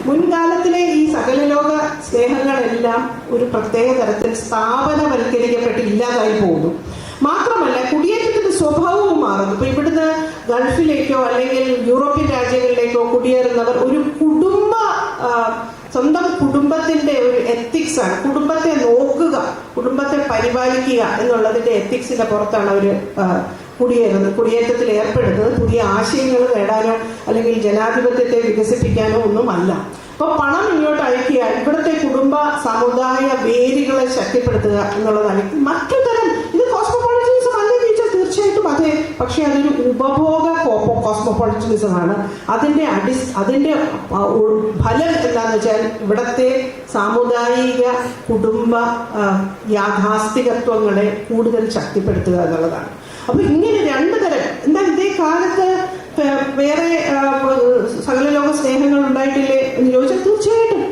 മുൻകാലത്തിലെ ഈ സകലലോക സ്നേഹങ്ങളെല്ലാം ഒരു പ്രത്യേക തരത്തിൽ സ്ഥാപനവൽക്കരിക്കപ്പെട്ട് ഇല്ലാതായി പോകുന്നു. മാത്രമല്ല, കുടിയേറ്റത്തിന്റെ സ്വഭാവവും മാറുന്നു. ഇപ്പൊ ഇവിടുന്ന് ഗൾഫിലേക്കോ അല്ലെങ്കിൽ യൂറോപ്യൻ രാജ്യങ്ങളിലേക്കോ കുടിയേറുന്നവർ ഒരു സ്വന്തം കുടുംബത്തിന്റെ ഒരു എത്തിക്സ് ആണ്. കുടുംബത്തെ നോക്കുക, കുടുംബത്തെ പരിപാലിക്കുക എന്നുള്ളതിന്റെ എത്തിക്സിന്റെ പുറത്താണ് അവർ കുടിയേറ്റത്തിൽ ഏർപ്പെടുന്നത്. പുതിയ ആശയങ്ങൾ നേടാനോ അല്ലെങ്കിൽ ജനാധിപത്യത്തെ വികസിപ്പിക്കാനോ ഒന്നുമല്ല. അപ്പൊ പണം ഇങ്ങോട്ട് അയക്കുക, ഇവിടുത്തെ കുടുംബ സമുദായ വേരുകളെ ശക്തിപ്പെടുത്തുക എന്നുള്ളതാണ് മറ്റു തരം. ഇത് കോസ്മോപൊളിറ്റനിസം അല്ലേ ചോദിച്ചാൽ തീർച്ചയായിട്ടും അതെ. പക്ഷെ അതൊരു ഉപഭോഗ കോസ്മോപൊളിറ്റനിസമാണ്. അതിന്റെ ഫലം എന്താന്ന് വെച്ചാൽ ഇവിടത്തെ സാമുദായിക കുടുംബ യാഥാസ്ഥികത്വങ്ങളെ കൂടുതൽ ശക്തിപ്പെടുത്തുക എന്നുള്ളതാണ്. അപ്പൊ ഇങ്ങനെ രണ്ടു തരം. എന്നാൽ ഇതേ കാലത്ത് വേറെ സകലലോക സ്നേഹങ്ങൾ ഉണ്ടായിട്ടില്ലേ എന്ന് ചോദിച്ചാൽ തീർച്ചയായിട്ടും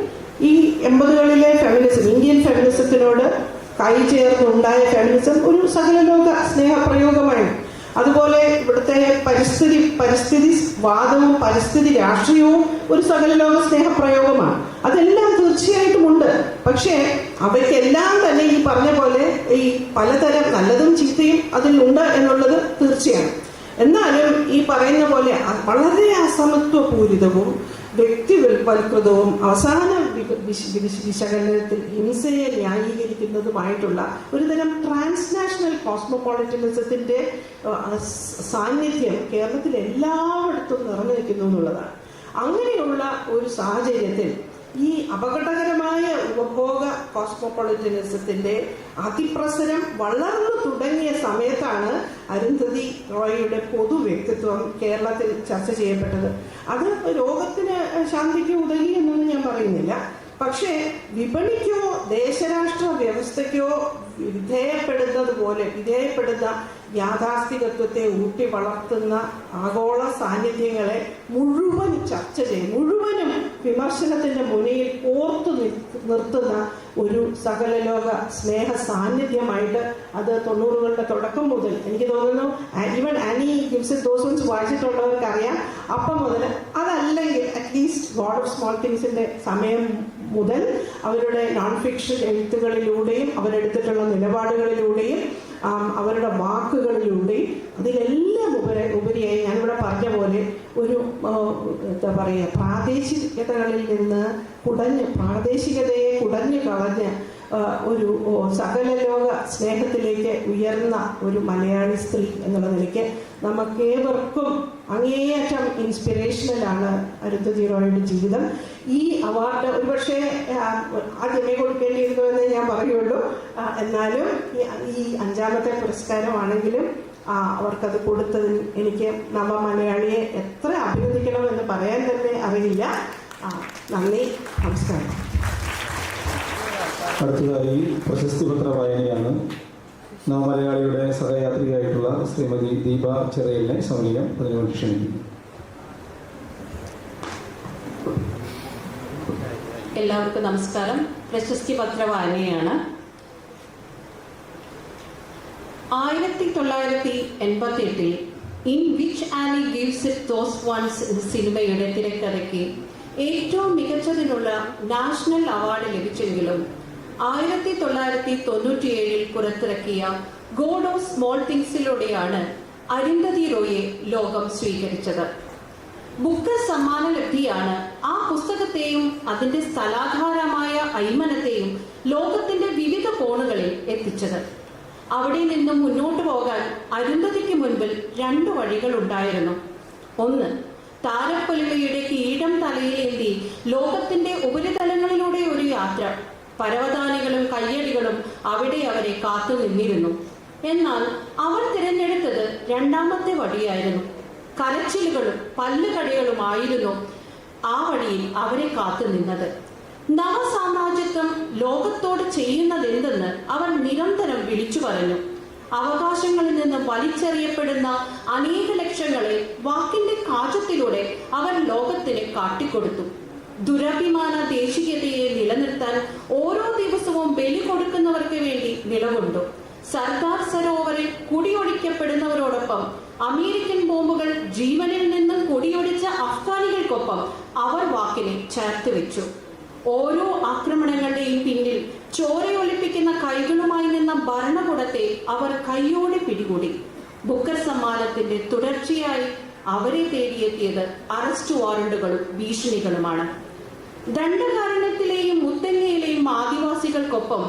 ഈ 80കളിലെ ഫെമിനിസം, ഇന്ത്യൻ ഫെമിനിസത്തിനോട് കൈ ചേർന്നുണ്ടായ ഫെമിനിസം ഒരു സകലലോക സ്നേഹപ്രയോഗമാണ്. അതുപോലെ ഇവിടുത്തെ പരിസ്ഥിതി വാദവും പരിസ്ഥിതി രാഷ്ട്രീയവും ഒരു സകലലോക സ്നേഹപ്രയോഗമാണ്. അതെല്ലാം തീർച്ചയായിട്ടും ഉണ്ട്. പക്ഷേ അവയ്ക്കെല്ലാം തന്നെ ഈ പറഞ്ഞ പോലെ ഈ പലതരം നല്ലതും ചീത്തയും അതിലുണ്ട് എന്നുള്ളത് തീർച്ചയാണ്. എന്നാലും ഈ പറയുന്ന പോലെ വളരെ അസമത്വപൂരിതവും വ്യക്തിവൽകൃതവും അവസാന വിശകലനത്തിൽ ഹിംസയെ ന്യായീകരിക്കുന്നതുമായിട്ടുള്ള ഒരുതരം ട്രാൻസ്നാഷണൽ കോസ്മോപൊളിറ്റനിസത്തിന്റെ സാന്നിധ്യം കേരളത്തിൽ എല്ലായിടത്തും നിറഞ്ഞു നിൽക്കുന്നു എന്നുള്ളതാണ്. അങ്ങനെയുള്ള ഒരു സാഹചര്യത്തിൽ ഈ അപകടകരമായ ഉപഭോഗ കോസ്മോപൊളിറ്റനിസത്തിന്റെ അതിപ്രസരം വളർന്നു തുടങ്ങിയ സമയത്താണ് അരുന്ധതി റോയിയുടെ പൊതു വ്യക്തിത്വം കേരളത്തിൽ ചർച്ച ചെയ്യപ്പെട്ടത്. അത് ലോകത്തിന് ശാന്തിക്ക് ഉതകി എന്നൊന്നും ഞാൻ പറയുന്നില്ല. പക്ഷേ വിപണിക്കോ ദേശരാഷ്ട്ര വ്യവസ്ഥയ്ക്കോ വിധേയപ്പെടുന്ന യാഥാസ്ഥികത്വത്തെ ഊട്ടി വളർത്തുന്ന ആഗോള സാന്നിധ്യങ്ങളെ മുഴുവൻ ചർച്ച ചെയ്യും, മുഴുവനും വിമർശനത്തിന്റെ മുനയിൽ ഓർത്തു നിർത്തുന്ന ഒരു സകലലോക സ്നേഹ സാന്നിധ്യമായിട്ട് അത് 90കളുടെ തുടക്കം മുതൽ എനിക്ക് തോന്നുന്നു. ഈവൻ ആനി ഗിബ്സൺ ദോസ് വായിച്ചിട്ടുള്ളവർക്ക് അറിയാം. അപ്പം മുതൽ അതല്ലെങ്കിൽ അറ്റ്ലീസ്റ്റ് ഗോഡ് ഓഫ് സ്മോൾ തിങ്സിന്റെ സമയം മുതൽ അവരുടെ നോൺ ഫിക്ഷൻ എഴുത്തുകളിലൂടെയും അവരെടുത്തിട്ടുള്ള നിലപാടുകളിലൂടെയും അവരുടെ വാക്കുകളിലൂടെയും അതിലെല്ലാം ഉപരിയായി ഞാനിവിടെ പറഞ്ഞ പോലെ ഒരു എന്താ പറയുക, പ്രാദേശികതകളിൽ നിന്ന് പ്രാദേശികതയെ കുടഞ്ഞു കളഞ്ഞ് ഒരു സകലലോക സ്നേഹത്തിലേക്ക് ഉയർന്ന ഒരു മലയാളി സ്ത്രീ എന്നുള്ള നിലയ്ക്ക് നമുക്കേവർക്കും അങ്ങേയറ്റം ഇൻസ്പിറേഷണലാണ് അരുന്ധതി റോയിയുടെ ജീവിതം. ഈ അവാർഡ് ഒരുപക്ഷെ ആദ്യമേ കൊടുക്കേണ്ടിയിരുന്നുവെന്നേ ഞാൻ പറയുള്ളൂ. എന്നാലും ഈ 5ാമത്തെ പുരസ്കാരമാണെങ്കിലും അവർക്കത് കൊടുത്തതിൽ എനിക്ക് നവമലയാളിയെ എത്ര അഭിനന്ദിക്കണമെന്ന് പറയാൻ തന്നെ അറിയില്ല. നന്ദി, നമസ്കാരം. അടുത്തതായി പ്രശസ്തി പത്ര വായനയാണ്. നവമലയാളിയുടെ സഹയാത്രികയായിട്ടുള്ള ശ്രീമതി ദീപ ചെറിയലിനെ സമയം അതിനുവേണ്ടി ക്ഷണിക്കുന്നു. എല്ലാവർക്കും നമസ്കാരം. പ്രശസ്തി പത്ര വായനയാണ്. 1988 in which Annie gives it those ones എന്ന സിനിമയുടെ തിരക്കഥയ്ക്ക് ഏറ്റവും മികച്ചതിനുള്ള നാഷണൽ അവാർഡ് ലഭിച്ചെങ്കിലും 1997 പുറത്തിറക്കിയ ഗോഡ് ഓഫ് സ്മോൾ തിങ്സിലൂടെയാണ് അരുന്ധതി റോയെ ലോകം സ്വീകരിച്ചത്. ബുക്കർ സമ്മാന ലബ്ധിയാണ് ആ പുസ്തകത്തെയും അതിന്റെ സ്ഥലാധാരമായ അയ്മനത്തെയും ലോകത്തിന്റെ വിവിധ കോണുകളിൽ എത്തിച്ചത്. അവിടെ നിന്നും മുന്നോട്ടു പോകാൻ അരുന്ധതിക്ക് മുൻപിൽ 2 വഴികൾ ഉണ്ടായിരുന്നു. ഒന്ന്, താരപ്പൊലിമയുടെ കിരീടം തലയിലേന്തി ലോകത്തിന്റെ ഉപരിതലങ്ങളിലൂടെ ഒരു യാത്ര. പരവതാനികളും കയ്യടികളും അവിടെ അവരെ കാത്തു നിന്നിരുന്നു. എന്നാൽ അവർ തിരഞ്ഞെടുത്തത് 2ാമത്തെ വഴിയായിരുന്നു. കരച്ചിലുകളും പല്ലുകടികളുമായിരുന്നു ആ വഴിയിൽ അവരെ കാത്തു നിന്നത്. നവസാമ്രാജ്യത്വം ലോകത്തോട് ചെയ്യുന്നതെന്തെന്ന് അവർ നിരന്തരം വിളിച്ചു പറഞ്ഞു. അവകാശങ്ങളിൽ നിന്ന് വലിച്ചെറിയപ്പെടുന്ന അനേക ലക്ഷങ്ങളെ വാക്കിന്റെ കാചത്തിലൂടെ അവർ ലോകത്തിന് കാട്ടിക്കൊടുത്തു. ദുരഭിമാന ദേശീയതയെ നിലനിർത്താൻ ഓരോ ദിവസവും ബലി കൊടുക്കുന്നവർക്ക് വേണ്ടി നിലകൊണ്ടു. സർദാർ സരോവറിൽ കുടിയൊഴിക്കപ്പെടുന്നവരോടൊപ്പം അമേരിക്കൻ ബോംബുകൾ ജീവനിൽ നിന്നും കൊടിയൊടിച്ച അഫ്ഗാനികൾക്കൊപ്പം അവർ വാക്കിനെ ചേർത്ത് വെച്ചു. ഓരോ ആക്രമണങ്ങളുടെയും പിന്നിൽ ചോരയൊലിപ്പിക്കുന്ന കൈകളുമായി നിന്ന ഭരണകൂടത്തെ അവർ കൈയോടെ പിടികൂടി. ബുക്കർ സമ്മാനത്തിന്റെ തുടർച്ചയായി അവരെ തേടിയെത്തിയത് അറസ്റ്റ് വാറണ്ടുകളും ഭീഷണികളുമാണ്. ദണ്ഡകാരണ്യത്തിലെയും മുത്തങ്ങയിലെയും ആദിവാസികൾക്കൊപ്പം,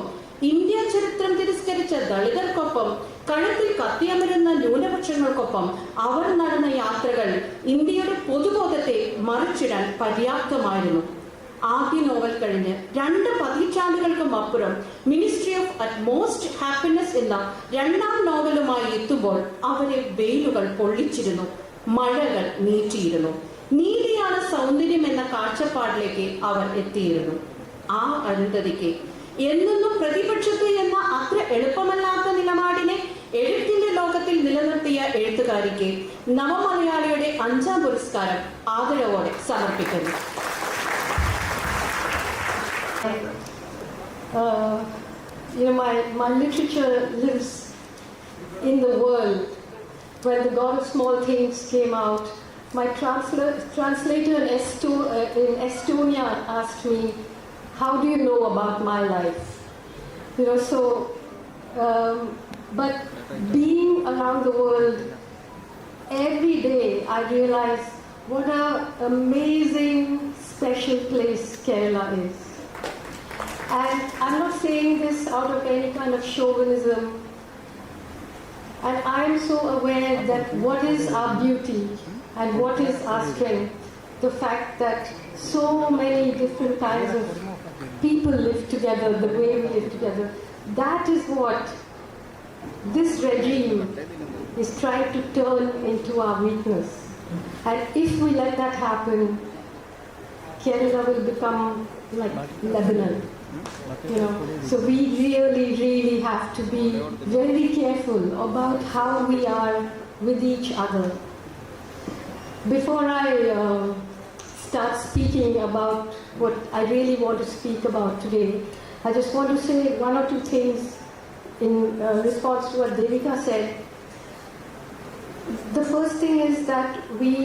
ഇന്ത്യ ചരിത്രം തിരസ്കരിച്ച ദളിതർക്കൊപ്പം, കഴുത്തിൽ കത്തിയമരുന്ന ന്യൂനപക്ഷങ്ങൾക്കൊപ്പം അവർ നടന്ന യാത്രകൾ ഇന്ത്യയുടെ പൊതുബോധത്തെ മറിച്ചിടാൻ പര്യാപ്തമായിരുന്നു. ആദ്യ നോവൽ കഴിഞ്ഞ് 2 പതിറ്റാണ്ടുകൾക്കും അപ്പുറം മിനിസ്ട്രി ഓഫ് അറ്റ്മോസ്റ്റ് ഹാപ്പിനെസ് എന്ന 2ാം നോവലുമായി എത്തുമ്പോൾ അവരെ വെയിലുകൾ പൊള്ളിച്ചിരുന്നു, മഴകൾ നീറ്റിയിരുന്നു. നീതിയാണ് സൗന്ദര്യം എന്ന കാഴ്ചപ്പാടിലേക്ക് അവർ എത്തിയിരുന്നു. ആ അരുന്ധതിക്ക് എന്നും പ്രതിപക്ഷത്ത് എന്ന അത്ര എളുപ്പമല്ലാത്ത നിലപാടിനെ എഴുത്തിന്റെ ലോകത്തിൽ നിലനിർത്തിയ എഴുത്തുകാരിക്ക് നവമലയാളിയുടെ 5ാം പുരസ്കാരം ആദരവോടെ സമർപ്പിക്കുന്നു. My literature lives in the world. When The God of Small Things came out, my translator in Estonia asked me, "How do you know about my life?" But being around the world, every day I realize what an amazing, special place Kerala is. And I'm not saying this out of any kind of chauvinism. And I'm so aware that what is our beauty and what is our strength, the fact that so many different kinds of people live together, the way we live together, that is what this regime is trying to turn into our weakness. And if we let that happen, Kerala will become like Lebanon. So we really have to be very careful about how we are with each other. Before I start speaking about what I really want to speak about today, I just want to say 1 or 2 things in response to what Devika said. The first thing is that we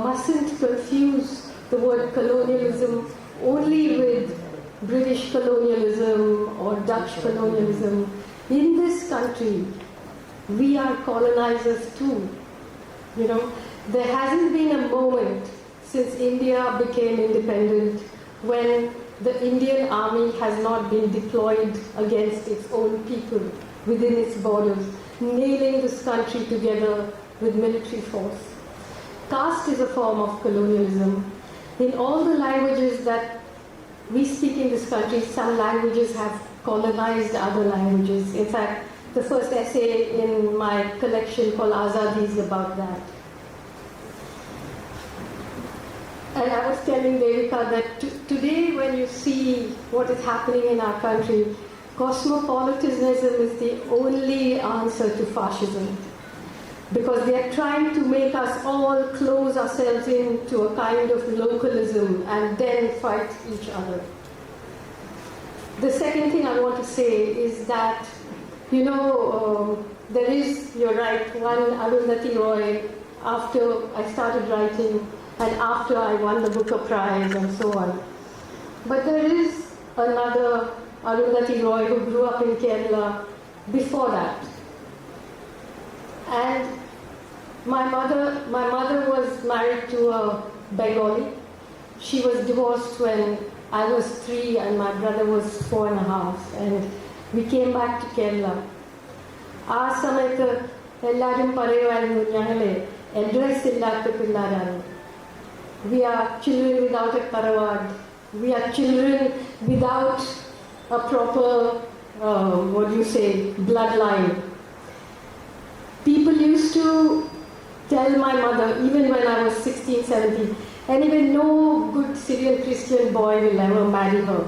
mustn't confuse the word colonialism only with British colonialism or Dutch colonialism. In this country, we are colonizers too. There hasn't been a moment since India became independent when the Indian army has not been deployed against its own people within its borders, nailing this country together with military force. Caste is a form of colonialism. In all the languages that we speak in this country, some languages have colonized other languages. In fact, the first essay in my collection called Azadi is about that. And I was telling Devika that today when you see what is happening in our country, cosmopolitanism is the only answer to fascism. Because they are trying to make us all close ourselves into a kind of localism and then fight each other. The second thing I want to say is that, there is, you're right, one Arundhati Roy after I started writing and after I won the Booker Prize and so on. But there is another Arundhati Roy who grew up in Kerala before that. And my mother was married to a Bengali. She was divorced when I was 3 and my brother was 4.5, and we came back to Kerala. ആ സമയത്ത് എല്ലാവരും പറയുമായിരുന്നു ഞങ്ങളെ address ഇല്ലാത്ത പിള്ളേരാണ്. We are children without a karawad. We are children without a proper, bloodline. People used to tell my mother, even when I was 16, 17, anyway, no good Syrian Christian boy will ever marry her.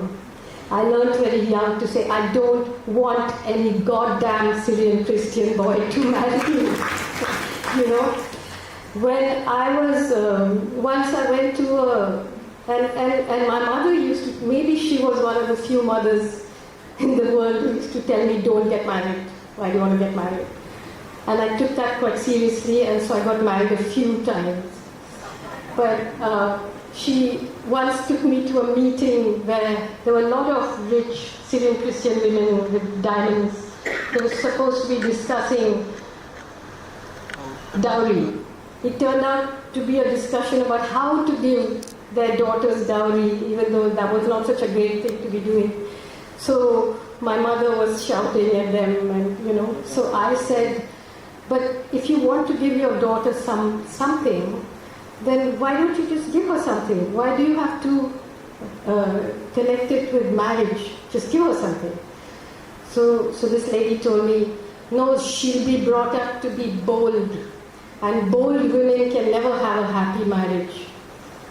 I learned very young to say, I don't want any goddamn Syrian Christian boy to marry me. When I was, once I went to and my mother used to, maybe she was one of the few mothers in the world who used to tell me, don't get married. Why do you want to get married? And I took that quite seriously, and so I got married a few times. But she once took me to a meeting where there were a lot of rich Syrian Christian women with diamonds. They were supposed to be discussing dowry. It turned out to be a discussion about how to give their daughters dowry, even though that was not such a great thing to be doing. So my mother was shouting at them, and so I said, but if you want to give your daughter something, then why don't you just give her something? Why do you have to connect it with marriage? Just give her something. So this lady told me, no, she'll be brought up to be bold, and bold women can never have a happy marriage.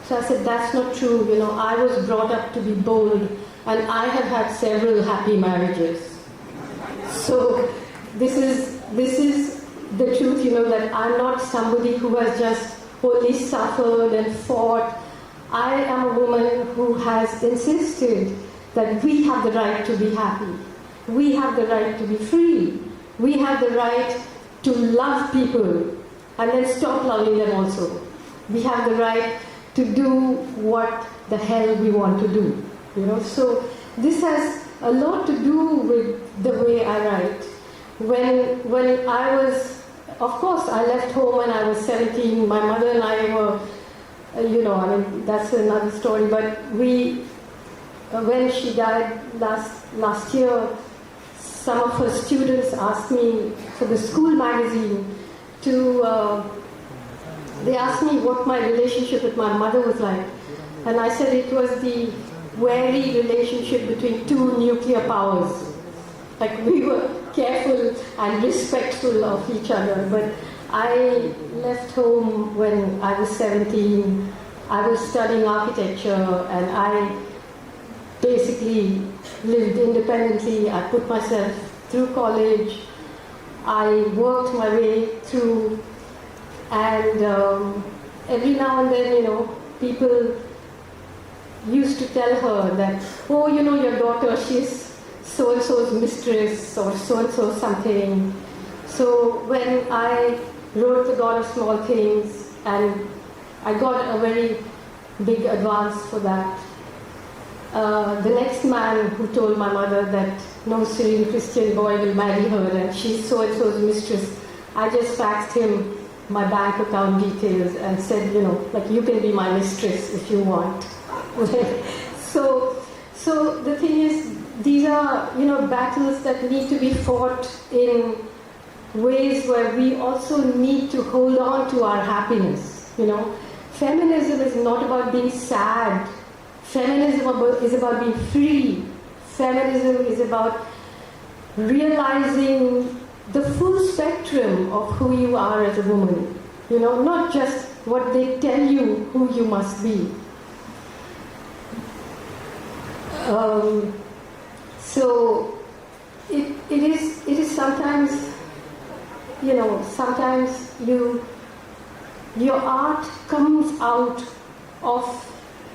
So I said, that's not true. I was brought up to be bold, and I have had several happy marriages. So this is the truth, that I'm not somebody who has just only suffered and fought. I am a woman who has insisted that we have the right to be happy. We have the right to be free. We have the right to love people and then stop loving them also. We have the right to do what the hell we want to do. So this has a lot to do with the way I write. When I was, of course, I left home when I was 17. My mother and I were, that's another story. But when she died last year, some of her students asked me for the school magazine they asked me what my relationship with my mother was like. And I said it was the wary relationship between two nuclear powers. Like we were careful and respectful of each other. But I left home when I was 17. I was studying architecture, and I basically lived independently. I put myself through college. I worked my way through, and every now and then, people used to tell her that, oh, your daughter, she's so-and-so's mistress or so-and-so something. So when I wrote The God of Small Things, and I got a very big advance for that, the next man who told my mother that no Syrian Christian boy will marry her and she's so-and-so's mistress, I just faxed him my bank account details and said, you can be my mistress if you want. So the thing is, these are, battles that need to be fought in ways where we also need to hold on to our happiness. Feminism is not about being sad. Feminism is about being free. Feminism is about realizing the full spectrum of who you are as a woman. Not just what they tell you who you must be. So it is sometimes, sometimes your art comes out of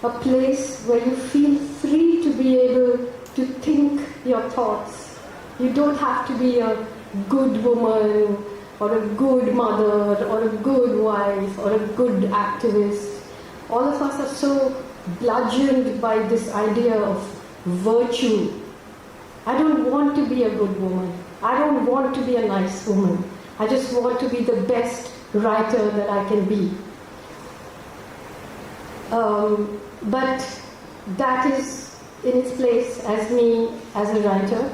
a place where you feel free to be able to think your thoughts. You don't have to be a good woman or a good mother or a good wife or a good activist. All of us are so bludgeoned by this idea of virtue. I don't want to be a good woman. I don't want to be a nice woman. I just want to be the best writer that I can be. But that is in its place as me as a writer.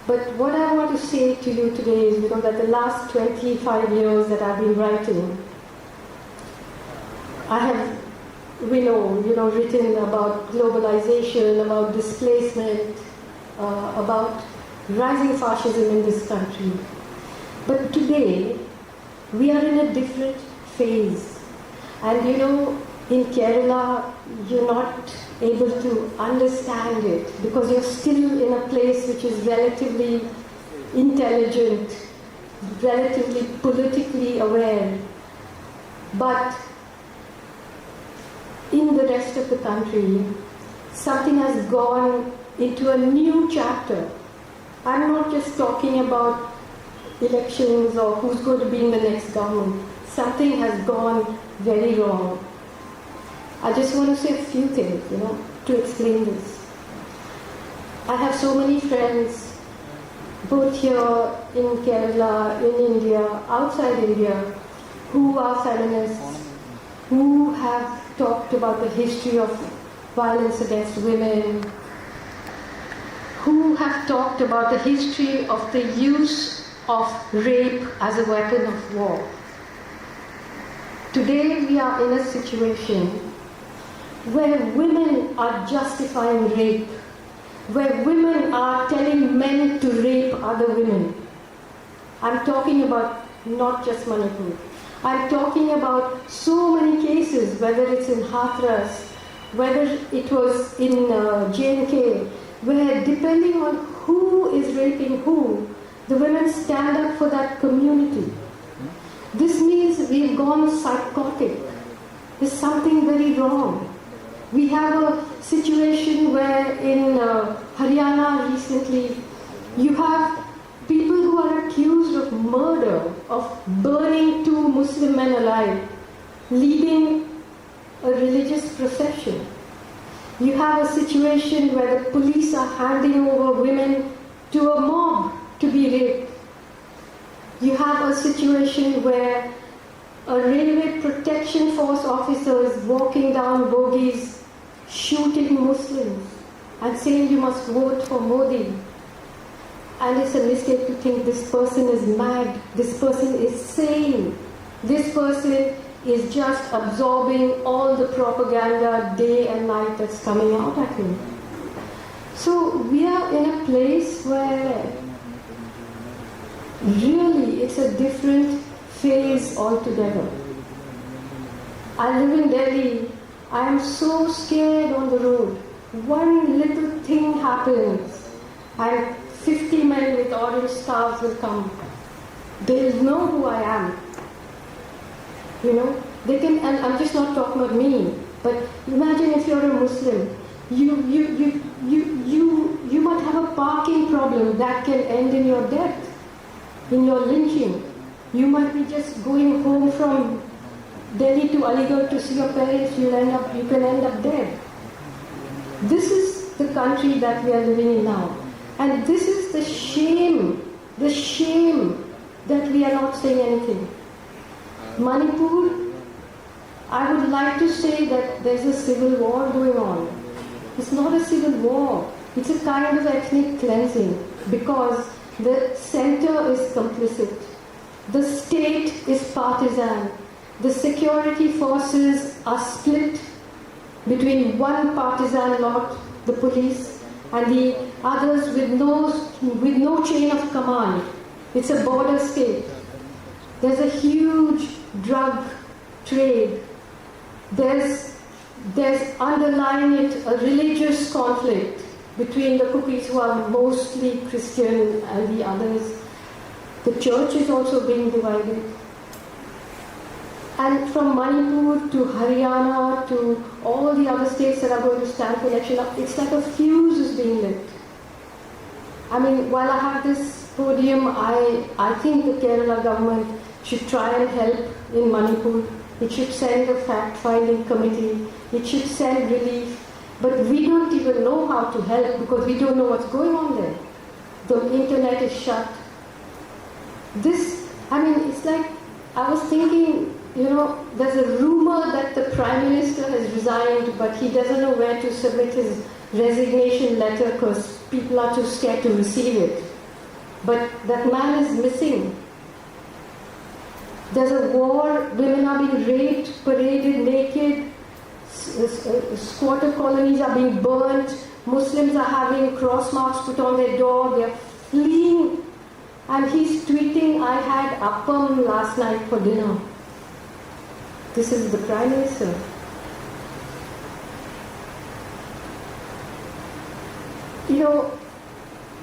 But what I want to say to you today is, that the last 25 years that I've been writing, I have, written about globalization, about displacement, about rising fascism in this country. But today, we are in a different phase. And in Kerala, you're not able to understand it because you're still in a place which is relatively intelligent, relatively politically aware. But in the rest of the country, something has gone into a new chapter. I'm not just talking about elections or who's going to be in the next government. Something has gone very wrong. I just want to say a few things, to explain this. I have so many friends, both here in Kerala, in India, outside India, who are feminists, who have talked about the history of violence against women, who have talked about the history of the use of rape as a weapon of war. Today we are in a situation where women are justifying rape, where women are telling men to rape other women. I'm talking about not just Manipur. I'm talking about so many cases, whether it's in Hathras, whether it was in J&K, where depending on who is raping who, the women stand up for that community. This means we've gone psychotic. There's something very wrong. We have a situation where in Haryana recently, you have people who are accused of murder, of burning 2 Muslim men alive, leading a religious procession. You have a situation where the police are handing over women to a mob to be raped. You have a situation where a railway protection force officer is walking down bogies, shooting Muslims and saying you must vote for Modi. And it's a mistake to think this person is mad, this person is sane, this person is just absorbing all the propaganda day and night that's coming out at him. So we are in a place where really it's a different phase altogether. I live in Delhi. I am so scared on the road. One little thing happens and 50 men with orange scarves will come. They'll know who I am. They can, and I'm just not talking about me, but imagine if you're a Muslim, you might have a parking problem that can end in your death, in your lynching. You might be just going home from Delhi to Aligarh to see your parents, you can end up dead. This is the country that we are living in now. And this is the shame that we are not saying anything. Manipur, I would like to say that there's a civil war going on. It's not a civil war. It's a kind of ethnic cleansing because the center is complicit. The state is partisan. The security forces are split between one partisan lot, the police, and the others with no chain of command. It's a border state. There's a huge drug trade. There's underlying it a religious conflict between the Kukis who are mostly Christian and the others. The church is also being divided. And from Manipur to Haryana to all the other states that are going to stand for election, it's like a fuse is being lit. I mean, while I have this podium, I think the Kerala government should try and help in Manipur. It should send a fact-finding committee. It should send relief. But we don't even know how to help because we don't know what's going on there. The internet is shut. It's like, I was thinking, there's a rumor that the Prime Minister has resigned, but he doesn't know where to submit his resignation letter because people are too scared to receive it. But that man is missing. There's a war, women are being raped, paraded naked, squatter colonies are being burnt, Muslims are having cross marks put on their door, they're fleeing. And he's tweeting, I had appam last night for dinner. This is the Prime Minister.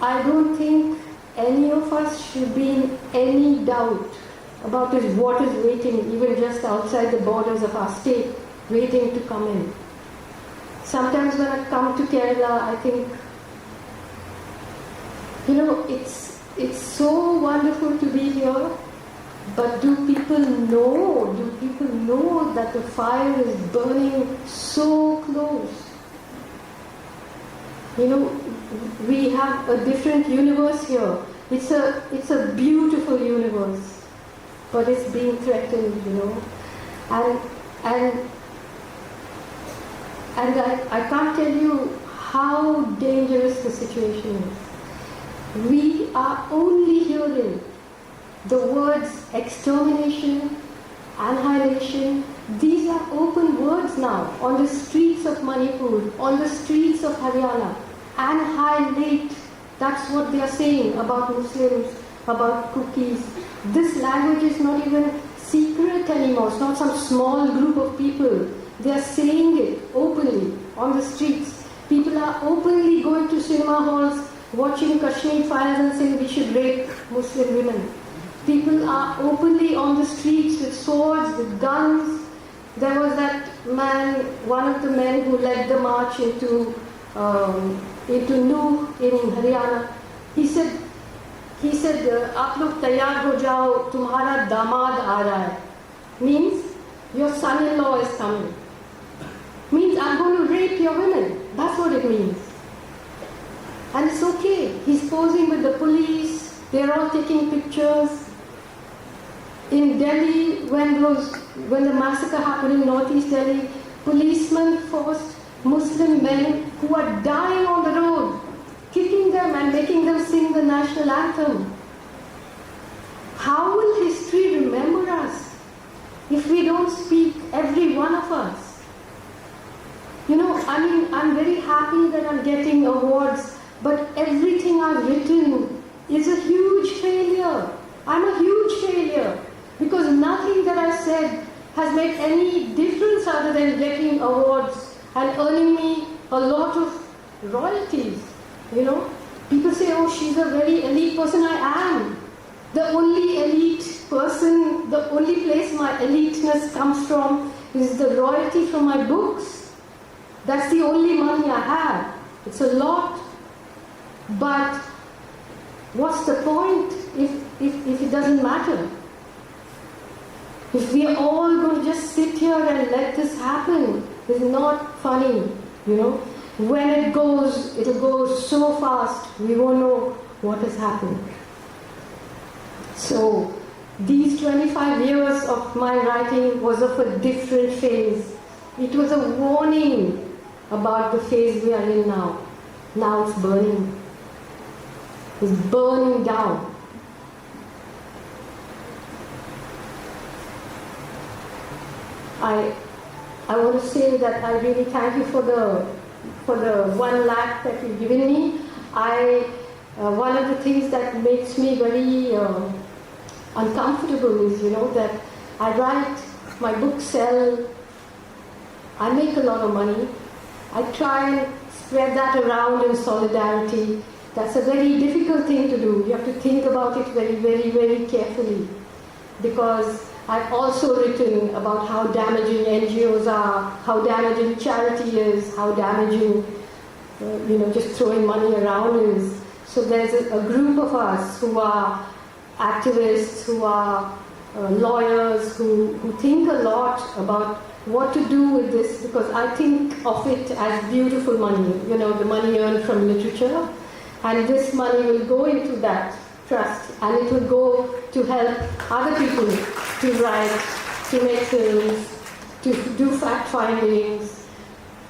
I don't think any of us should be in any doubt about what is waiting, even just outside the borders of our state, waiting to come in. Sometimes when I come to Kerala, I think, It's so wonderful to be here, but do people know that the fire is burning so close? You know, we have a different universe here. It's a beautiful universe, but it's being threatened, you know. And I can't tell you how dangerous the situation is. We are only hearing the words extermination, annihilation. These are open words now on the streets of Manipur, on the streets of Haryana. Annihilate. That's what they are saying about Muslims, about cookies. This language is not even secret anymore. It's not some small group of people. They are saying it openly on the streets. People are openly going to cinema halls, watching Kashmir Files and saying we should rape Muslim women. People are openly on the streets with swords, with guns. There was that man, one of the men who led the march into Nuh in Haryana. He said, "आप लोग तैयार हो जाओ, तुम्हारा दामाद आ रहा है." Means your son-in-law is coming. Means I'm going to rape your women. That's what it means. And it's okay. He's posing with the police. They're all taking pictures. In Delhi, when the massacre happened in northeast Delhi, policemen forced Muslim men who are dying on the road, kicking them and making them sing the national anthem. How will history remember us if we don't speak, every one of us? You know, I mean, I'm very happy that I'm getting awards, but everything I've written is a huge failure. I'm a huge failure because nothing that I said has made any difference other than getting awards and earning me a lot of royalties. You know, people say, "Oh, she's a very elite person." I am. The only elite person, the only place my eliteness comes from is the royalty from my books. That's the only money I have. It's a lot. But what's the point if it doesn't matter? If we are all going to just sit here and let this happen, it's not funny, you know. When it'll go so fast, we won't know what has happened. So, these 25 years of my writing was of a different phase. It was a warning about the phase we are in now. Now it's burning. It's burning down. I want to say that I really thank you for the 1 lakh that you've given me. One of the things that makes me very uncomfortable is, you know, that I write, my books sell, I make a lot of money. I try and spread that around in solidarity. That's a very difficult thing to do. You have to think about it very, very, very carefully. Because I've also written about how damaging NGOs are, how damaging charity is, how damaging, just throwing money around is. So there's a group of us who are activists, who are lawyers, who think a lot about what to do with this, because I think of it as beautiful money, the money earned from literature. And this money will go into that trust, and it will go to help other people to write, to make films, to do fact findings,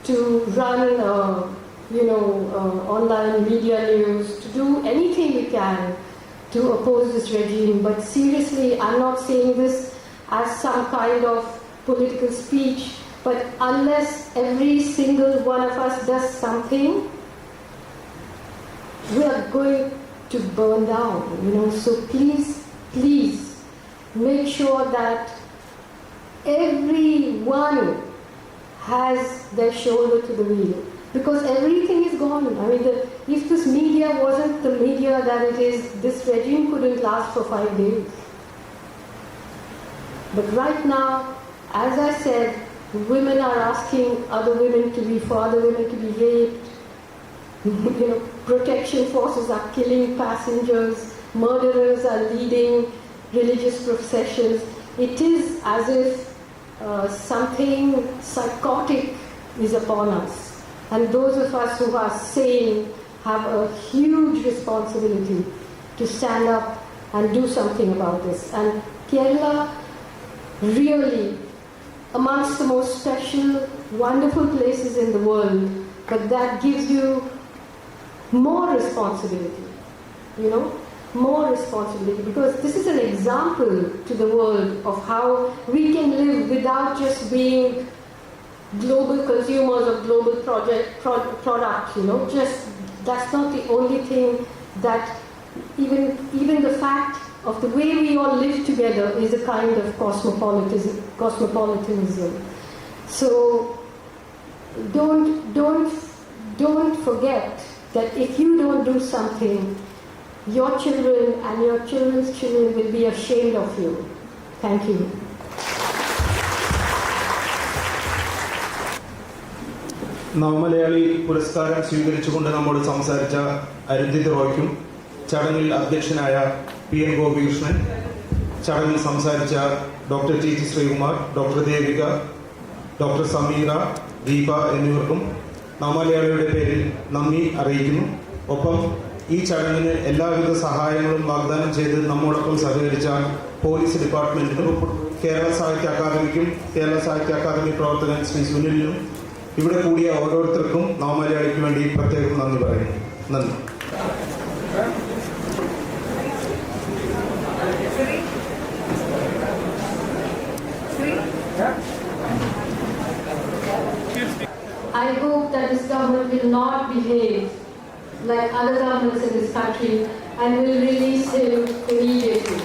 to run, online media news, to do anything we can to oppose this regime. But seriously, I'm not saying this as some kind of political speech, but unless every single one of us does something, we are going to burn down, So please, please make sure that everyone has their shoulder to the wheel, because everything is gone. I mean, if this media wasn't the media that it is, this regime couldn't last for 5 days. But right now, as I said, women are asking for other women to be raped. Protection forces are killing passengers. murderers are leading religious processions. It is as if something psychotic is upon us. And those of us who are sane have a huge responsibility to stand up and do something about this. And Kerala, really, amongst the most special, wonderful places in the world, but that gives you more responsibility, you know, more responsibility, because this is an example to the world of how we can live without just being global consumers of global product, you know, just that's not the only thing. That even the fact of the way we all live together is a kind of cosmopolitanism. So don't forget that if you don't do something, your children and your children's children will be ashamed of you. Thank you. Navamalayali പുരസ്കാരം സ്വീകരിച്ചുകൊണ്ട് നമ്മോട് സംസാരിച്ച അരുന്ധിത് റോയ്ക്കും, ചടങ്ങിൽ അധ്യക്ഷനായ പി.എൻ. ഗോപികൃഷ്ണൻ, ചടങ്ങിൽ സംസാരിച്ച doctor T T. Sreekumar, doctor Devika, doctor Sameera, Deepa എന്നിവർക്കും നവമലയാളിയുടെ പേരിൽ നന്ദി അറിയിക്കുന്നു. ഒപ്പം ഈ ചടങ്ങിന് എല്ലാവിധ സഹായങ്ങളും വാഗ്ദാനം ചെയ്ത് നമ്മോടൊപ്പം സഹകരിച്ച പോലീസ് ഡിപ്പാർട്ട്മെന്റിനും കേരള സാഹിത്യ അക്കാദമിക്കും കേരള സാഹിത്യ അക്കാദമി പ്രവർത്തകൻ ശ്രീ സുനിലിനും ഇവിടെ കൂടിയ ഓരോരുത്തർക്കും നവമലയാളിക്ക് വേണ്ടി പ്രത്യേകം നന്ദി പറയുന്നു. നന്ദി. I hope that this government will not behave like other governments in this country and will release him immediately.